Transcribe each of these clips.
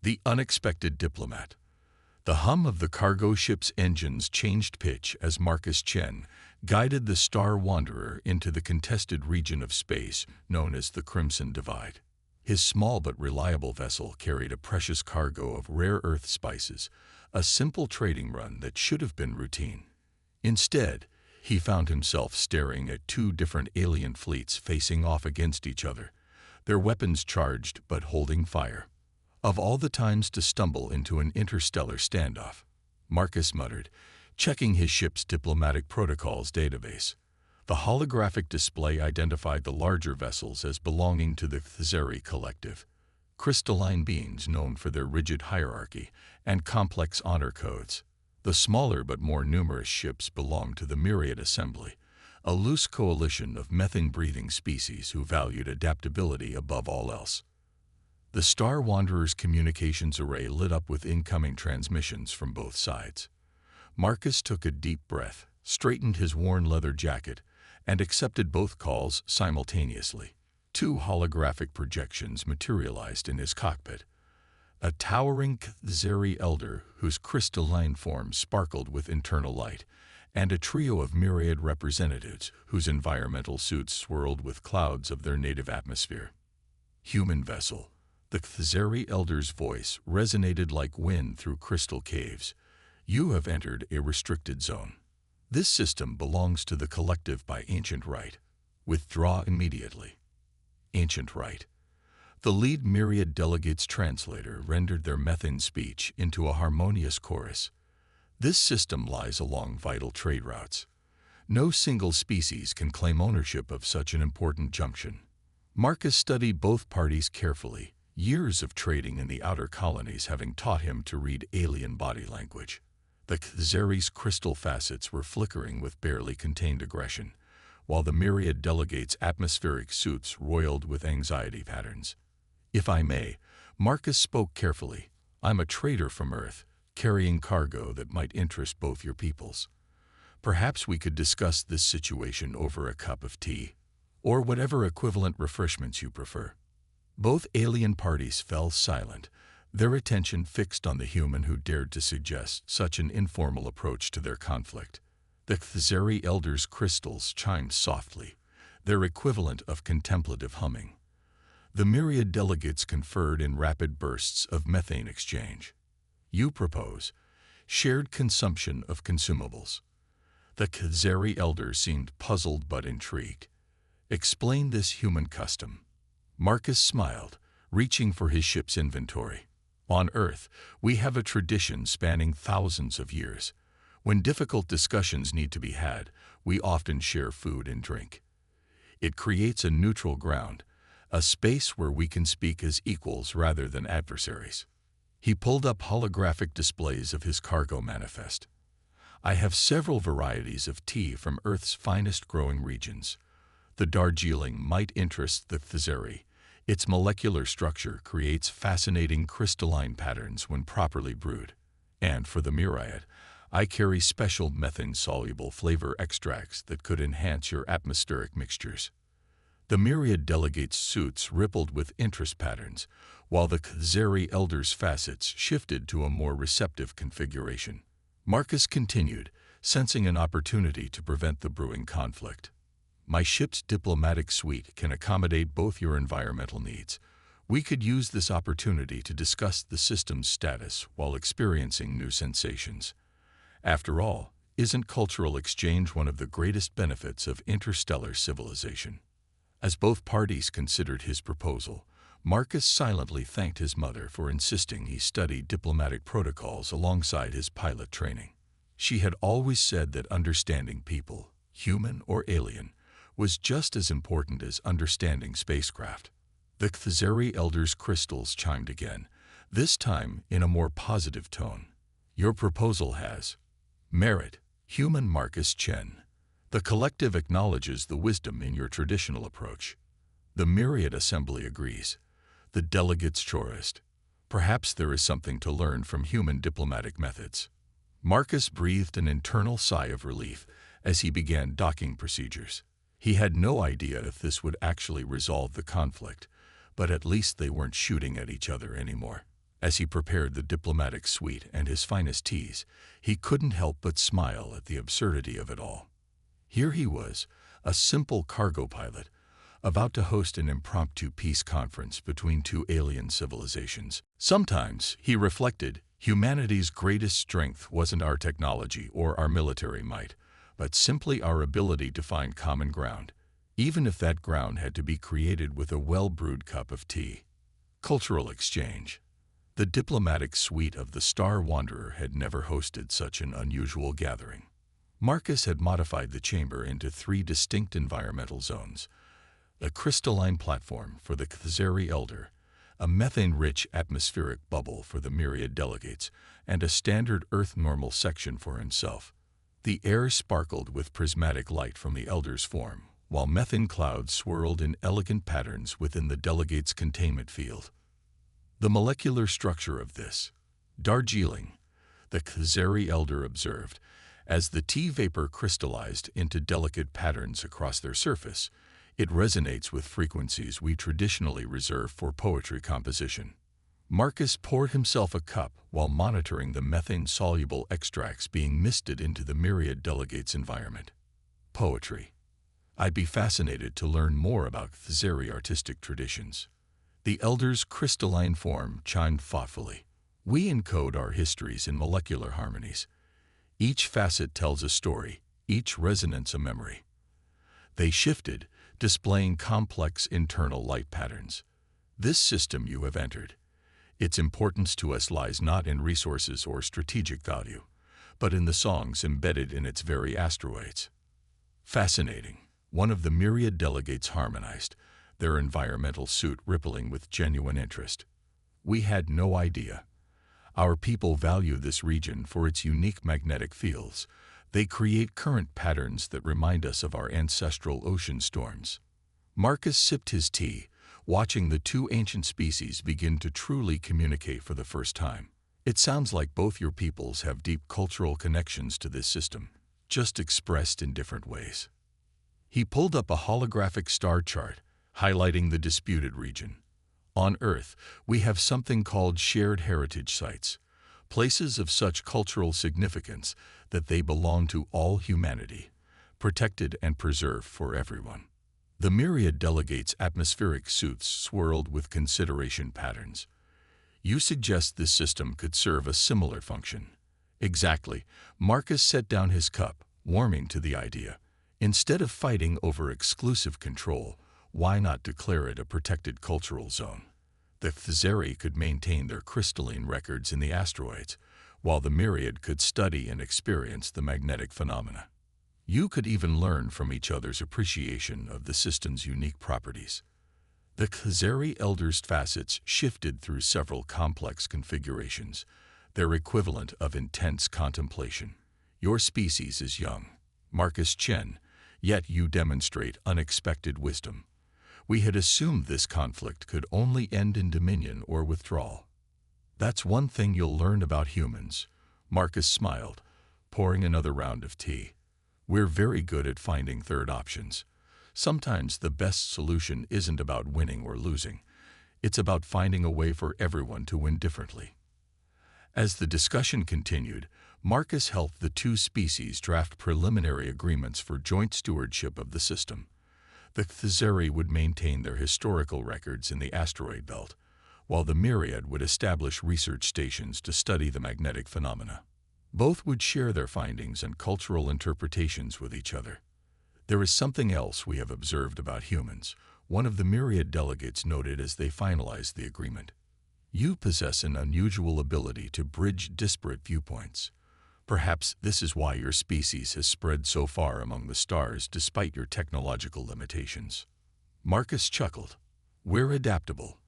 The unexpected diplomat. The hum of the cargo ship's engines changed pitch as Marcus Chen guided the Star Wanderer into the contested region of space known as the Crimson Divide. His small but reliable vessel carried a precious cargo of rare earth spices, a simple trading run that should have been routine. Instead, he found himself staring at two different alien fleets facing off against each other, their weapons charged but holding fire. Of all the times to stumble into an interstellar standoff, Marcus muttered, checking his ship's diplomatic protocols database. The holographic display identified the larger vessels as belonging to the Thzeri Collective, crystalline beings known for their rigid hierarchy and complex honor codes. The smaller but more numerous ships belonged to the Myriad Assembly, a loose coalition of methane-breathing species who valued adaptability above all else. The Star Wanderer's communications array lit up with incoming transmissions from both sides. Marcus took a deep breath, straightened his worn leather jacket, and accepted both calls simultaneously. Two holographic projections materialized in his cockpit. A towering Thzeri elder whose crystalline form sparkled with internal light, and a trio of myriad representatives whose environmental suits swirled with clouds of their native atmosphere. Human vessel. The Thzeri elder's voice resonated like wind through crystal caves. You have entered a restricted zone. This system belongs to the collective by ancient right. Withdraw immediately. Ancient right. The lead myriad delegate's translator rendered their methane speech into a harmonious chorus. This system lies along vital trade routes. No single species can claim ownership of such an important junction. Marcus studied both parties carefully, years of trading in the outer colonies having taught him to read alien body language. The Thzeri's crystal facets were flickering with barely contained aggression, while the myriad delegate's atmospheric suits roiled with anxiety patterns. If I may, Marcus spoke carefully, I'm a trader from Earth, carrying cargo that might interest both your peoples. Perhaps we could discuss this situation over a cup of tea, or whatever equivalent refreshments you prefer. Both alien parties fell silent, their attention fixed on the human who dared to suggest such an informal approach to their conflict. The Thzeri elder's crystals chimed softly, their equivalent of contemplative humming. The myriad delegates conferred in rapid bursts of methane exchange. You propose shared consumption of consumables. The Thzeri elder seemed puzzled but intrigued. Explain this human custom. Marcus smiled, reaching for his ship's inventory. On Earth, we have a tradition spanning thousands of years. When difficult discussions need to be had, we often share food and drink. It creates a neutral ground, a space where we can speak as equals rather than adversaries. He pulled up holographic displays of his cargo manifest. I have several varieties of tea from Earth's finest growing regions. The Darjeeling might interest the Thzeri. Its molecular structure creates fascinating crystalline patterns when properly brewed. And for the myriad, I carry special methane-soluble flavor extracts that could enhance your atmospheric mixtures. The myriad delegates' suits rippled with interest patterns, while the Thzeri elder's facets shifted to a more receptive configuration. Marcus continued, sensing an opportunity to prevent the brewing conflict. My ship's diplomatic suite can accommodate both your environmental needs. We could use this opportunity to discuss the system's status while experiencing new sensations. After all, isn't cultural exchange one of the greatest benefits of interstellar civilization? As both parties considered his proposal, Marcus silently thanked his mother for insisting he study diplomatic protocols alongside his pilot training. She had always said that understanding people, human or alien, was just as important as understanding spacecraft. The Thzeri elder's crystals chimed again, this time in a more positive tone. Your proposal has merit, human Marcus Chen. The collective acknowledges the wisdom in your traditional approach. The myriad assembly agrees. The delegates chorused. Perhaps there is something to learn from human diplomatic methods. Marcus breathed an internal sigh of relief as he began docking procedures. He had no idea if this would actually resolve the conflict, but at least they weren't shooting at each other anymore. As he prepared the diplomatic suite and his finest teas, he couldn't help but smile at the absurdity of it all. Here he was, a simple cargo pilot, about to host an impromptu peace conference between two alien civilizations. Sometimes, he reflected, humanity's greatest strength wasn't our technology or our military might, but simply our ability to find common ground, even if that ground had to be created with a well-brewed cup of tea. Cultural exchange. The diplomatic suite of the Star Wanderer had never hosted such an unusual gathering. Marcus had modified the chamber into 3 distinct environmental zones: a crystalline platform for the Khazari Elder, a methane-rich atmospheric bubble for the myriad delegates, and a standard Earth-normal section for himself. The air sparkled with prismatic light from the Elder's form, while methane clouds swirled in elegant patterns within the delegate's containment field. The molecular structure of this, Darjeeling, the Khazari Elder observed, as the tea vapor crystallized into delicate patterns across their surface, it resonates with frequencies we traditionally reserve for poetry composition. Marcus poured himself a cup while monitoring the methane-soluble extracts being misted into the myriad delegates' environment. Poetry. I'd be fascinated to learn more about Khazari artistic traditions. The Elder's crystalline form chimed thoughtfully. We encode our histories in molecular harmonies. Each facet tells a story, each resonance a memory. They shifted, displaying complex internal light patterns. This system you have entered. Its importance to us lies not in resources or strategic value, but in the songs embedded in its very asteroids. Fascinating. One of the myriad delegates harmonized, their environmental suit rippling with genuine interest. We had no idea. Our people value this region for its unique magnetic fields. They create current patterns that remind us of our ancestral ocean storms. Marcus sipped his tea, watching the 2 ancient species begin to truly communicate for the first time. It sounds like both your peoples have deep cultural connections to this system, just expressed in different ways. He pulled up a holographic star chart, highlighting the disputed region. On Earth, we have something called shared heritage sites, places of such cultural significance that they belong to all humanity, protected and preserved for everyone. The myriad delegates' atmospheric suits swirled with consideration patterns. You suggest this system could serve a similar function. Exactly. Marcus set down his cup, warming to the idea. Instead of fighting over exclusive control, why not declare it a protected cultural zone? The Khazari could maintain their crystalline records in the asteroids, while the myriad could study and experience the magnetic phenomena. You could even learn from each other's appreciation of the system's unique properties. The Khazari Elder's facets shifted through several complex configurations, their equivalent of intense contemplation. Your species is young, Marcus Chen, yet you demonstrate unexpected wisdom. We had assumed this conflict could only end in dominion or withdrawal. That's one thing you'll learn about humans. Marcus smiled, pouring another round of tea. We're very good at finding third options. Sometimes the best solution isn't about winning or losing. It's about finding a way for everyone to win differently. As the discussion continued, Marcus helped the 2 species draft preliminary agreements for joint stewardship of the system. The Khazari would maintain their historical records in the asteroid belt, while the myriad would establish research stations to study the magnetic phenomena. Both would share their findings and cultural interpretations with each other. There is something else we have observed about humans, one of the myriad delegates noted as they finalized the agreement. You possess an unusual ability to bridge disparate viewpoints. Perhaps this is why your species has spread so far among the stars despite your technological limitations. Marcus chuckled. We're adaptable.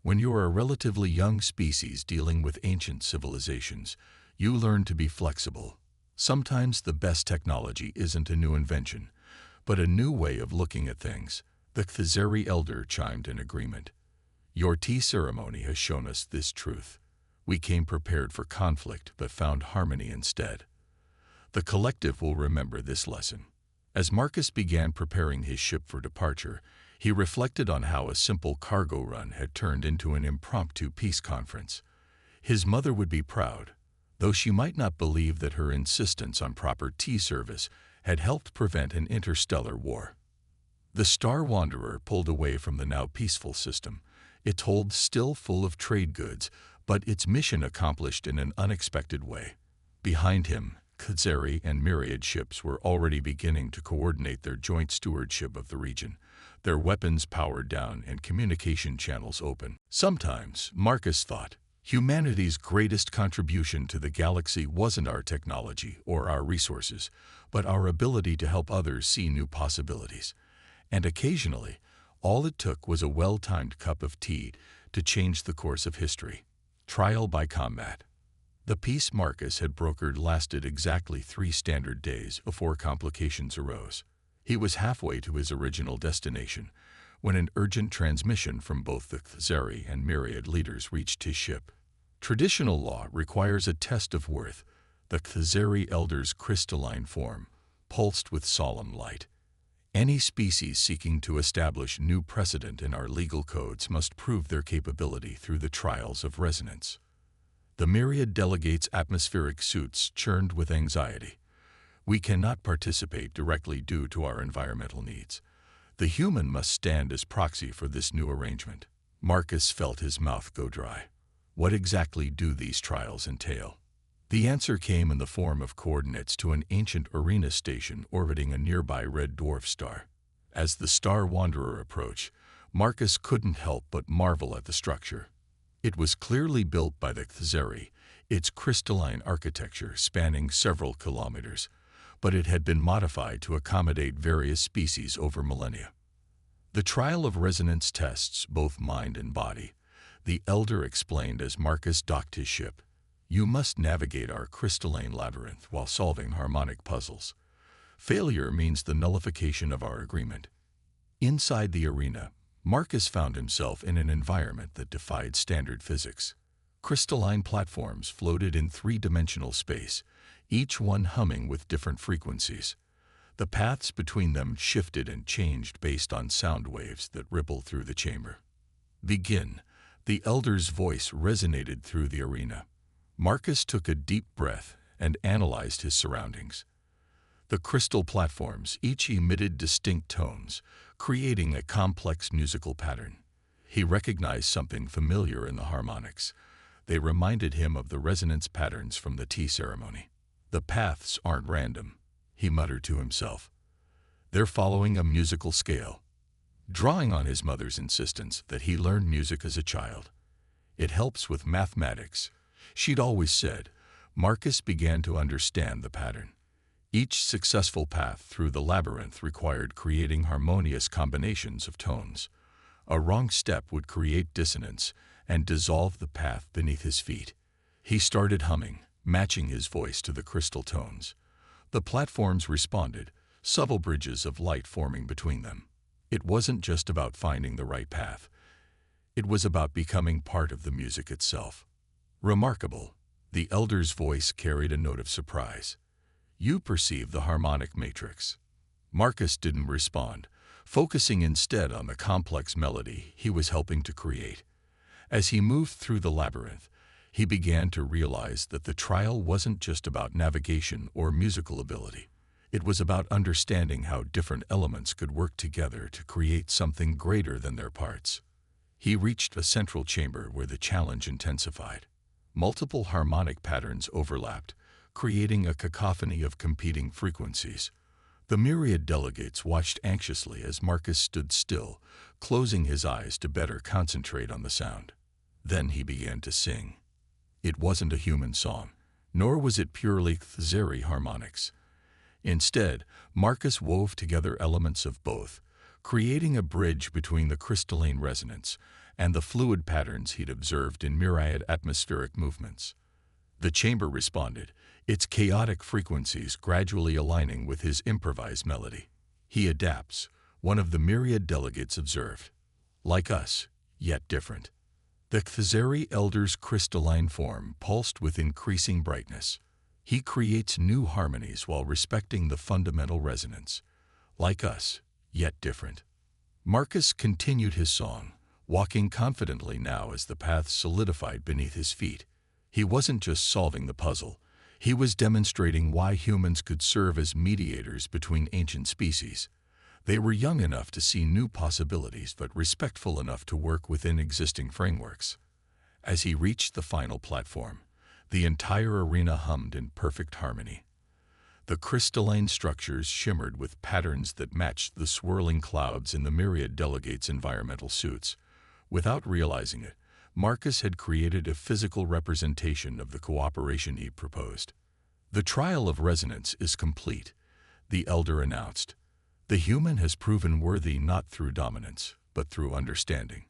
When you are a relatively young species dealing with ancient civilizations, you learn to be flexible. Sometimes the best technology isn't a new invention, but a new way of looking at things. The Khazari Elder chimed in agreement. Your tea ceremony has shown us this truth. We came prepared for conflict but found harmony instead. The collective will remember this lesson. As Marcus began preparing his ship for departure, he reflected on how a simple cargo run had turned into an impromptu peace conference. His mother would be proud, though she might not believe that her insistence on proper tea service had helped prevent an interstellar war. The Star Wanderer pulled away from the now peaceful system, its hold still full of trade goods, but its mission accomplished in an unexpected way. Behind him, Khazari and Myriad ships were already beginning to coordinate their joint stewardship of the region, their weapons powered down and communication channels open. Sometimes, Marcus thought, humanity's greatest contribution to the galaxy wasn't our technology or our resources, but our ability to help others see new possibilities. And occasionally, all it took was a well-timed cup of tea to change the course of history. Trial by combat. The peace Marcus had brokered lasted exactly 3 standard days before complications arose. He was halfway to his original destination when an urgent transmission from both the Khazari and Myriad leaders reached his ship. Traditional law requires a test of worth. The Khazari elder's crystalline form pulsed with solemn light. Any species seeking to establish new precedent in our legal codes must prove their capability through the trials of resonance. The Myriad delegates' atmospheric suits churned with anxiety. We cannot participate directly due to our environmental needs. The human must stand as proxy for this new arrangement. Marcus felt his mouth go dry. What exactly do these trials entail? The answer came in the form of coordinates to an ancient arena station orbiting a nearby red dwarf star. As the Star Wanderer approached, Marcus couldn't help but marvel at the structure. It was clearly built by the Khazari, its crystalline architecture spanning several kilometers, but it had been modified to accommodate various species over millennia. The trial of resonance tests both mind and body, the elder explained as Marcus docked his ship. You must navigate our crystalline labyrinth while solving harmonic puzzles. Failure means the nullification of our agreement. Inside the arena, Marcus found himself in an environment that defied standard physics. Crystalline platforms floated in 3-dimensional space, each one humming with different frequencies. The paths between them shifted and changed based on sound waves that rippled through the chamber. Begin. The elder's voice resonated through the arena. Marcus took a deep breath and analyzed his surroundings. The crystal platforms each emitted distinct tones, creating a complex musical pattern. He recognized something familiar in the harmonics. They reminded him of the resonance patterns from the tea ceremony. The paths aren't random, he muttered to himself. They're following a musical scale. Drawing on his mother's insistence that he learned music as a child. It helps with mathematics, she'd always said. Marcus began to understand the pattern. Each successful path through the labyrinth required creating harmonious combinations of tones. A wrong step would create dissonance and dissolve the path beneath his feet. He started humming, matching his voice to the crystal tones. The platforms responded, subtle bridges of light forming between them. It wasn't just about finding the right path. It was about becoming part of the music itself. Remarkable, the elder's voice carried a note of surprise. You perceive the harmonic matrix. Marcus didn't respond, focusing instead on the complex melody he was helping to create. As he moved through the labyrinth, he began to realize that the trial wasn't just about navigation or musical ability. It was about understanding how different elements could work together to create something greater than their parts. He reached a central chamber where the challenge intensified. Multiple harmonic patterns overlapped, creating a cacophony of competing frequencies. The Myriad delegates watched anxiously as Marcus stood still, closing his eyes to better concentrate on the sound. Then he began to sing. It wasn't a human song, nor was it purely Khazari harmonics. Instead, Marcus wove together elements of both, creating a bridge between the crystalline resonance and the fluid patterns he'd observed in myriad atmospheric movements. The chamber responded, its chaotic frequencies gradually aligning with his improvised melody. He adapts, one of the Myriad delegates observed. Like us, yet different. The Khazari elder's crystalline form pulsed with increasing brightness. He creates new harmonies while respecting the fundamental resonance. Like us, yet different. Marcus continued his song, walking confidently now as the path solidified beneath his feet. He wasn't just solving the puzzle. He was demonstrating why humans could serve as mediators between ancient species. They were young enough to see new possibilities, but respectful enough to work within existing frameworks. As he reached the final platform, the entire arena hummed in perfect harmony. The crystalline structures shimmered with patterns that matched the swirling clouds in the myriad delegates' environmental suits. Without realizing it, Marcus had created a physical representation of the cooperation he proposed. The trial of resonance is complete, the elder announced. The human has proven worthy not through dominance, but through understanding.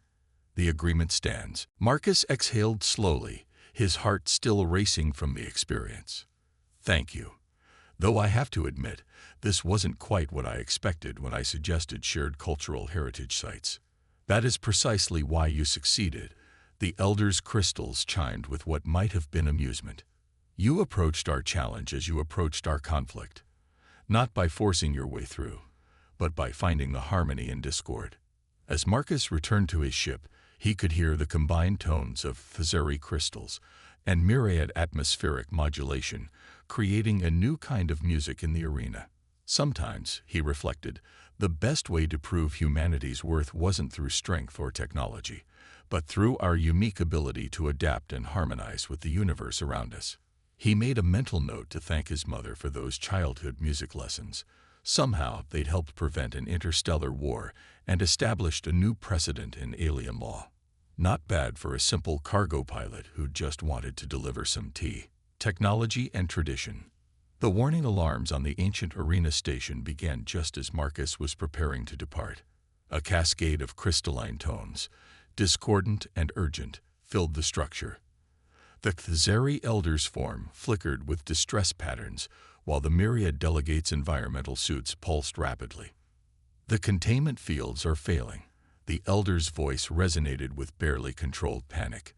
The agreement stands. Marcus exhaled slowly, his heart still racing from the experience. Thank you. Though I have to admit, this wasn't quite what I expected when I suggested shared cultural heritage sites. That is precisely why you succeeded. The elder's crystals chimed with what might have been amusement. You approached our challenge as you approached our conflict, not by forcing your way through, but by finding the harmony in discord. As Marcus returned to his ship, he could hear the combined tones of Thizeri crystals and myriad atmospheric modulation, creating a new kind of music in the arena. Sometimes, he reflected, the best way to prove humanity's worth wasn't through strength or technology, but through our unique ability to adapt and harmonize with the universe around us. He made a mental note to thank his mother for those childhood music lessons. Somehow, they'd helped prevent an interstellar war and established a new precedent in alien law. Not bad for a simple cargo pilot who just wanted to deliver some tea. Technology and tradition. The warning alarms on the ancient arena station began just as Marcus was preparing to depart. A cascade of crystalline tones, discordant and urgent, filled the structure. The Thizeri Elder's form flickered with distress patterns, while the myriad delegates' environmental suits pulsed rapidly. The containment fields are failing. The Elder's voice resonated with barely controlled panic.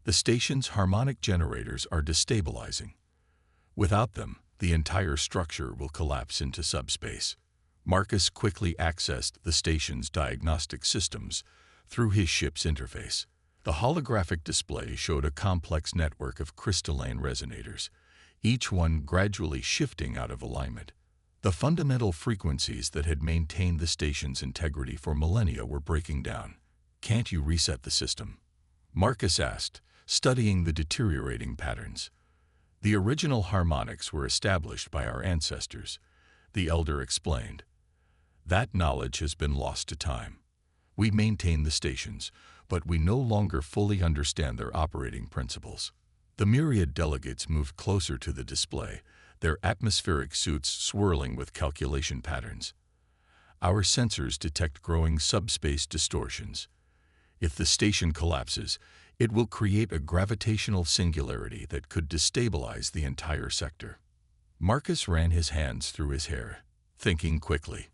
The station's harmonic generators are destabilizing. Without them, the entire structure will collapse into subspace. Marcus quickly accessed the station's diagnostic systems through his ship's interface. The holographic display showed a complex network of crystalline resonators, each one gradually shifting out of alignment. The fundamental frequencies that had maintained the station's integrity for millennia were breaking down. Can't you reset the system? Marcus asked, studying the deteriorating patterns. The original harmonics were established by our ancestors, the elder explained. That knowledge has been lost to time. We maintain the stations, but we no longer fully understand their operating principles. The myriad delegates moved closer to the display, their atmospheric suits swirling with calculation patterns. Our sensors detect growing subspace distortions. If the station collapses, it will create a gravitational singularity that could destabilize the entire sector. Marcus ran his hands through his hair, thinking quickly.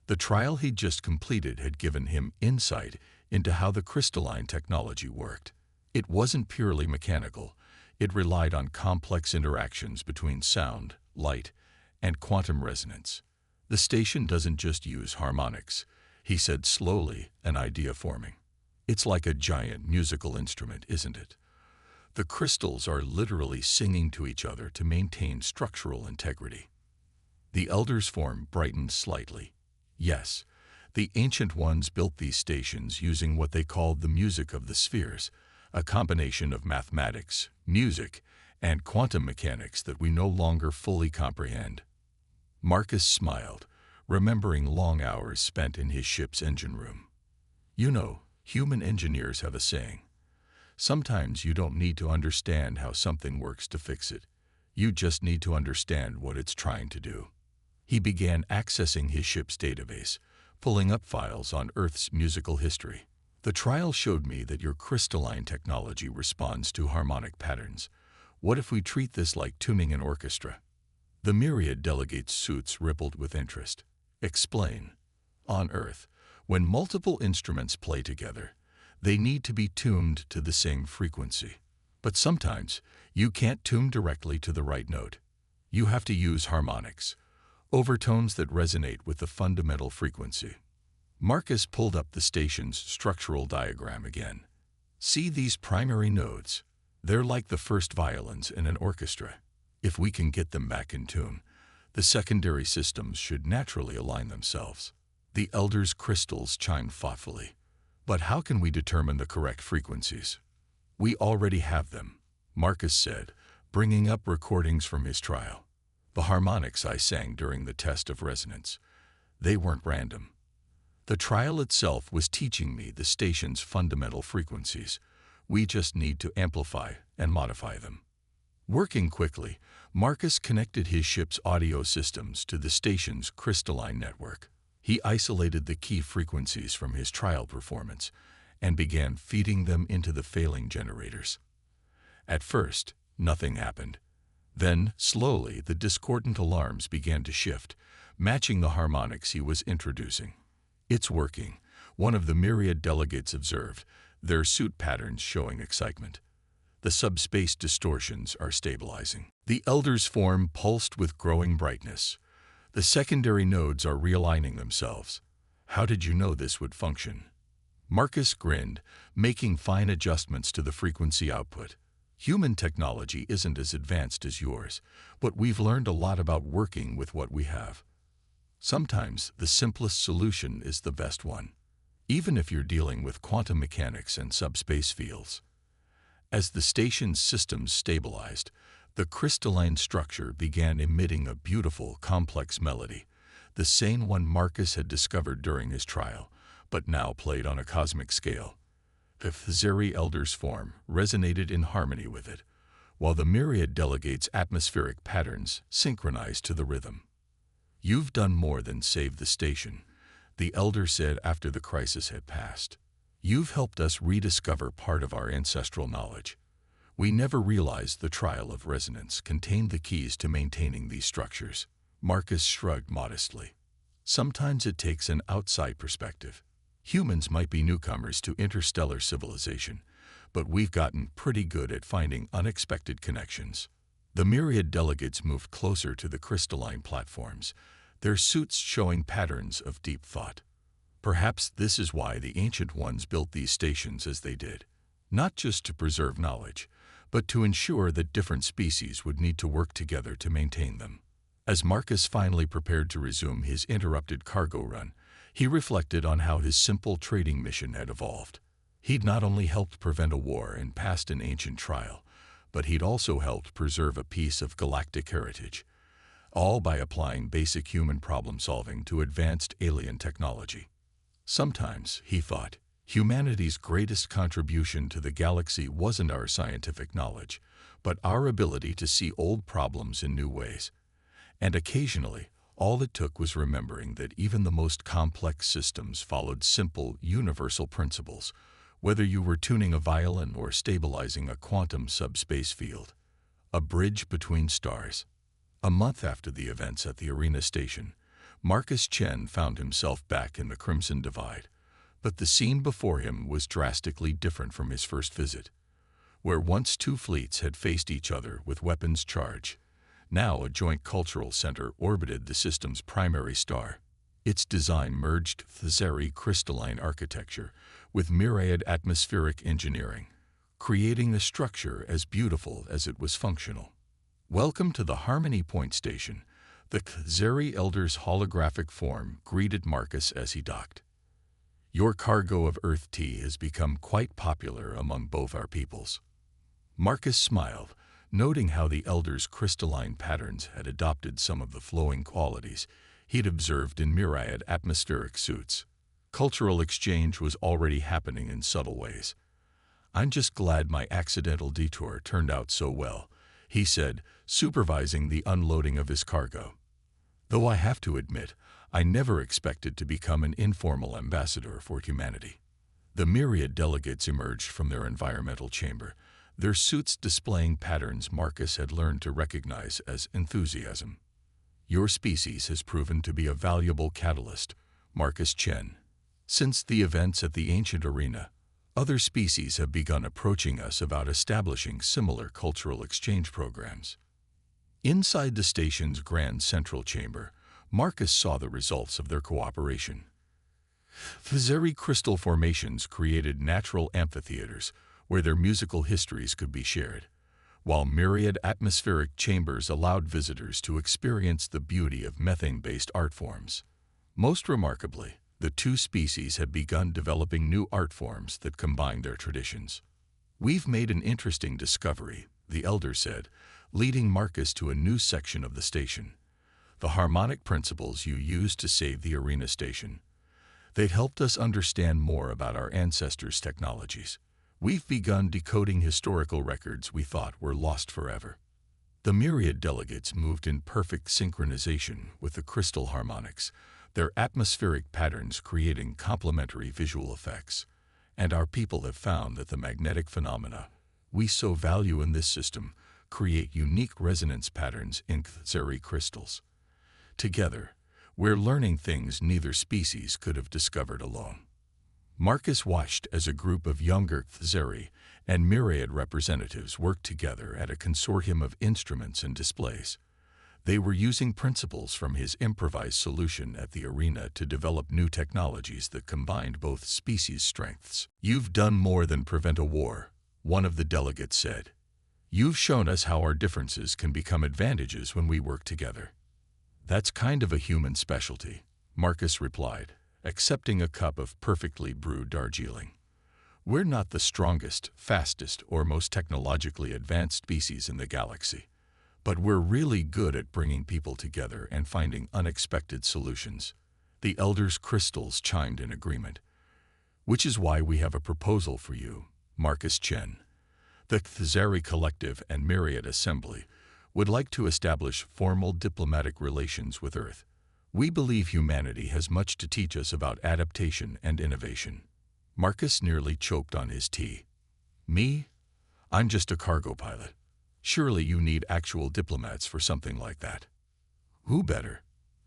The trial he'd just completed had given him insight into how the crystalline technology worked. It wasn't purely mechanical. It relied on complex interactions between sound, light, and quantum resonance. The station doesn't just use harmonics, he said slowly, an idea forming. It's like a giant musical instrument, isn't it? The crystals are literally singing to each other to maintain structural integrity. The elder's form brightened slightly. Yes, the ancient ones built these stations using what they called the music of the spheres, a combination of mathematics, music, and quantum mechanics that we no longer fully comprehend. Marcus smiled, remembering long hours spent in his ship's engine room. You know, human engineers have a saying. Sometimes you don't need to understand how something works to fix it. You just need to understand what it's trying to do. He began accessing his ship's database, pulling up files on Earth's musical history. The trial showed me that your crystalline technology responds to harmonic patterns. What if we treat this like tuning an orchestra? The myriad delegates' suits rippled with interest. Explain. On Earth, when multiple instruments play together, they need to be tuned to the same frequency. But sometimes, you can't tune directly to the right note. You have to use harmonics, overtones that resonate with the fundamental frequency. Marcus pulled up the station's structural diagram again. See these primary nodes. They're like the first violins in an orchestra. If we can get them back in tune, the secondary systems should naturally align themselves. The Elder's crystals chimed thoughtfully. But how can we determine the correct frequencies? We already have them, Marcus said, bringing up recordings from his trial. The harmonics I sang during the test of resonance. They weren't random. The trial itself was teaching me the station's fundamental frequencies. We just need to amplify and modify them. Working quickly, Marcus connected his ship's audio systems to the station's crystalline network. He isolated the key frequencies from his trial performance and began feeding them into the failing generators. At first, nothing happened. Then, slowly, the discordant alarms began to shift, matching the harmonics he was introducing. "It's working," one of the myriad delegates observed, their suit patterns showing excitement. The subspace distortions are stabilizing. The Elder's form pulsed with growing brightness. The secondary nodes are realigning themselves. How did you know this would function? Marcus grinned, making fine adjustments to the frequency output. Human technology isn't as advanced as yours, but we've learned a lot about working with what we have. Sometimes the simplest solution is the best one, even if you're dealing with quantum mechanics and subspace fields. As the station's systems stabilized, the crystalline structure began emitting a beautiful, complex melody, the same one Marcus had discovered during his trial, but now played on a cosmic scale. The Thzeri Elder's form resonated in harmony with it, while the myriad delegates' atmospheric patterns synchronized to the rhythm. "You've done more than save the station," the Elder said after the crisis had passed. "You've helped us rediscover part of our ancestral knowledge. We never realized the trial of resonance contained the keys to maintaining these structures." Marcus shrugged modestly. "Sometimes it takes an outside perspective. Humans might be newcomers to interstellar civilization, but we've gotten pretty good at finding unexpected connections." The myriad delegates moved closer to the crystalline platforms, their suits showing patterns of deep thought. Perhaps this is why the Ancient Ones built these stations as they did, not just to preserve knowledge, but to ensure that different species would need to work together to maintain them. As Marcus finally prepared to resume his interrupted cargo run, he reflected on how his simple trading mission had evolved. He'd not only helped prevent a war and passed an ancient trial, but he'd also helped preserve a piece of galactic heritage, all by applying basic human problem-solving to advanced alien technology. Sometimes, he thought, humanity's greatest contribution to the galaxy wasn't our scientific knowledge, but our ability to see old problems in new ways. And occasionally, all it took was remembering that even the most complex systems followed simple, universal principles, whether you were tuning a violin or stabilizing a quantum subspace field. A bridge between stars. A month after the events at the arena station, Marcus Chen found himself back in the Crimson Divide, but the scene before him was drastically different from his first visit. Where once two fleets had faced each other with weapons charged, now a joint cultural center orbited the system's primary star. Its design merged Thzeri crystalline architecture with myriad atmospheric engineering, creating a structure as beautiful as it was functional. "Welcome to the Harmony Point Station," the Thzeri Elder's holographic form greeted Marcus as he docked. "Your cargo of Earth tea has become quite popular among both our peoples." Marcus smiled, noting how the Elder's crystalline patterns had adopted some of the flowing qualities he'd observed in myriad atmospheric suits. Cultural exchange was already happening in subtle ways. "I'm just glad my accidental detour turned out so well," he said, supervising the unloading of his cargo. "Though I have to admit, I never expected to become an informal ambassador for humanity." The myriad delegates emerged from their environmental chamber, their suits displaying patterns Marcus had learned to recognize as enthusiasm. "Your species has proven to be a valuable catalyst, Marcus Chen. Since the events at the ancient arena, other species have begun approaching us about establishing similar cultural exchange programs." Inside the station's grand central chamber, Marcus saw the results of their cooperation. Thzeri crystal formations created natural amphitheaters, where their musical histories could be shared, while myriad atmospheric chambers allowed visitors to experience the beauty of methane-based art forms. Most remarkably, the two species have begun developing new art forms that combine their traditions. "We've made an interesting discovery," the elder said, leading Marcus to a new section of the station. "The harmonic principles you used to save the arena station. They've helped us understand more about our ancestors' technologies. We've begun decoding historical records we thought were lost forever." The myriad delegates moved in perfect synchronization with the crystal harmonics, their atmospheric patterns creating complementary visual effects. "And our people have found that the magnetic phenomena we so value in this system create unique resonance patterns in Xeri crystals. Together, we're learning things neither species could have discovered alone." Marcus watched as a group of younger Xeri and myriad representatives worked together at a consortium of instruments and displays. They were using principles from his improvised solution at the arena to develop new technologies that combined both species' strengths. "You've done more than prevent a war," one of the delegates said. "You've shown us how our differences can become advantages when we work together." "That's kind of a human specialty," Marcus replied, accepting a cup of perfectly brewed Darjeeling. "We're not the strongest, fastest, or most technologically advanced species in the galaxy, but we're really good at bringing people together and finding unexpected solutions." The elder's crystals chimed in agreement. "Which is why we have a proposal for you, Marcus Chen. The Xeri Collective and Myriad Assembly would like to establish formal diplomatic relations with Earth. We believe humanity has much to teach us about adaptation and innovation." Marcus nearly choked on his tea. "Me? I'm just a cargo pilot. Surely you need actual diplomats for something like that." "Who better?"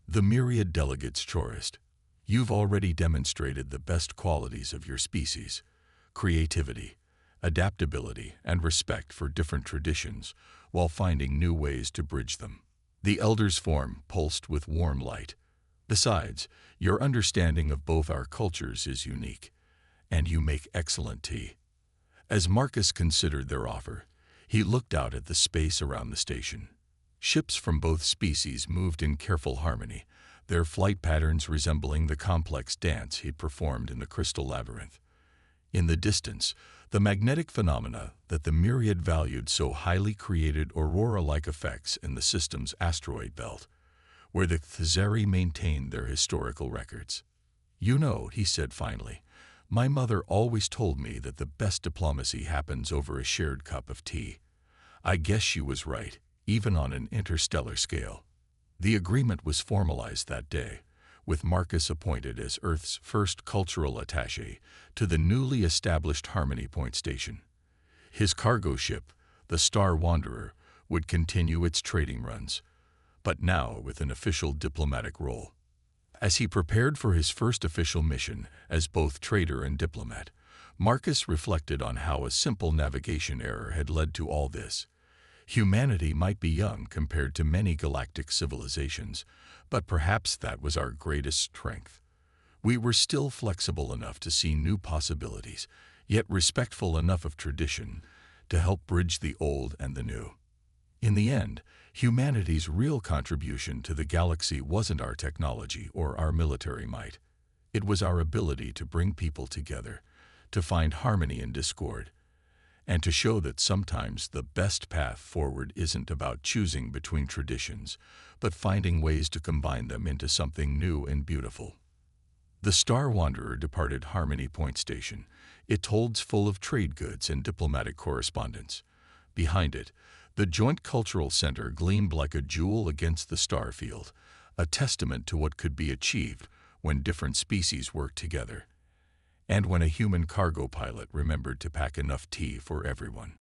the myriad delegates chorused. "You've already demonstrated the best qualities of your species: creativity, adaptability, and respect for different traditions, while finding new ways to bridge them." The elder's form pulsed with warm light. "Besides, your understanding of both our cultures is unique, and you make excellent tea." As Marcus considered their offer, he looked out at the space around the station. Ships from both species moved in careful harmony, their flight patterns resembling the complex dance he'd performed in the Crystal Labyrinth. In the distance, the magnetic phenomena that the myriad valued so highly created aurora-like effects in the system's asteroid belt, where the Xeri maintained their historical records. "You know," he said finally, "my mother always told me that the best diplomacy happens over a shared cup of tea. I guess she was right, even on an interstellar scale." The agreement was formalized that day, with Marcus appointed as Earth's first cultural attaché to the newly established Harmony Point Station. His cargo ship, the Star Wanderer, would continue its trading runs, but now with an official diplomatic role. As he prepared for his first official mission as both trader and diplomat, Marcus reflected on how a simple navigation error had led to all this. Humanity might be young compared to many galactic civilizations, but perhaps that was our greatest strength. We were still flexible enough to see new possibilities, yet respectful enough of tradition to help bridge the old and the new. In the end, humanity's real contribution to the galaxy wasn't our technology or our military might. It was our ability to bring people together, to find harmony in discord, and to show that sometimes the best path forward isn't about choosing between traditions, but finding ways to combine them into something new and beautiful. The Star Wanderer departed Harmony Point Station, its holds full of trade goods and diplomatic correspondence. Behind it, the Joint Cultural Center gleamed like a jewel against the star field, a testament to what could be achieved when different species work together, and when a human cargo pilot remembered to pack enough tea for everyone.